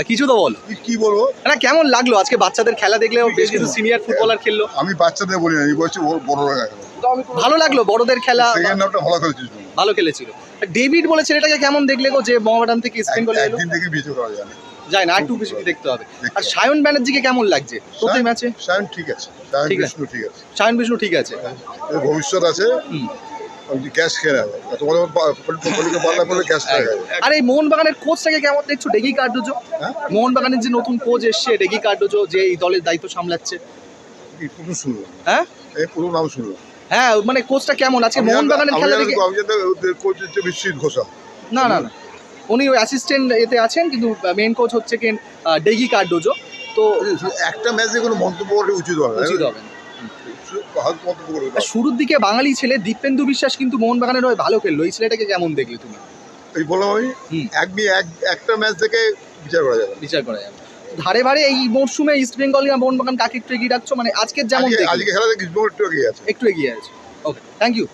কিছু তো বলো। কি বলবো না কেমন লাগলো আজকে বাচ্চাদের খেলা দেখলে? বেশ কিছু সিনিয়র ফুটবলার খেললো। আমি বাচ্চাদের বলি না, এই বলছি বড়রা গেল। ভালো লাগলো বড়দের খেলা? সেকেন্ড হাফটা ভালো খেলেছিস তুমি। ভালো খেলেছিল। ডেভিড বলে ছেলেটাকে কেমন দেখলে গো, যে মোহামেডান থেকে ইস্ট বেঙ্গলে এলো? একদিন থেকে বিচে করা যায় না। যায় না, একটু বেশি দেখতে হবে। আর সায়ন ব্যানার্জিকে কেমন লাগছে প্রতি ম্যাচে? সায়ন ঠিক আছে, সায়ন ঠিক আছে। বিষ্ণু ঠিক আছে, সায়ন বিষ্ণু ঠিক আছে। এর ভবিষ্যৎ আছে। হুম। ক্যাশ খেয়ে নেবে তোমাদের পলিটিকে পাল্লা করলে ক্যাশ খেয়ে যাবে। আর এই মোহনবাগানের কোচটাকে কেমন দেখছো, ডেগি কার্ডোজো? হ্যাঁ? মোহনবাগানের যে নতুন কোচ এসছে ডেগি কার্ডোজো, যে এই দলের দায়িত্ব সামলাচ্ছে। এই পুরো শুনলাম, হ্যাঁ এই পুরো নাম শুনলাম। হ্যাঁ, মানে কোচটা কেমন আজকে মোহনবাগানের খেলা দেখে? আমি জানি ওদের কোচ হচ্ছে বিশ্বজিৎ ঘোষাল। না না না, উনি ওই অ্যাসিস্ট্যান্ট এতে আছেন, কিন্তু মেন কোচ হচ্ছে কি ডেগি কার্ডোজো। তো একটা ম্যাচে কোনো মন্তব্য করা উচিত হবে উচিত হবে না। হালকা মন্তব্য করবে না। আর শুরুর দিকে বাঙালি ছেলে দীপেন্দু বিশ্বাস কিন্তু মোহনবাগানের হয়ে ভালো খেললো। এই ছেলেটাকে কেমন দেখলে তুমি? এই বললাম আমি হুম। একটা ম্যাচ থেকে বিচার করা যাবে না। বিচার করা যাবে। ধারে ভারে এই মরশুমে ইস্ট বেঙ্গল আর মোহনবাগান কাকে একটু এগিয়ে রাখছো? মানে আজকের যেমন দেখলে আজকে খেলা থেকে একটু এগিয়ে আছে। একটু এগিয়ে আছে। ওকে, থ্যাংক ইউ।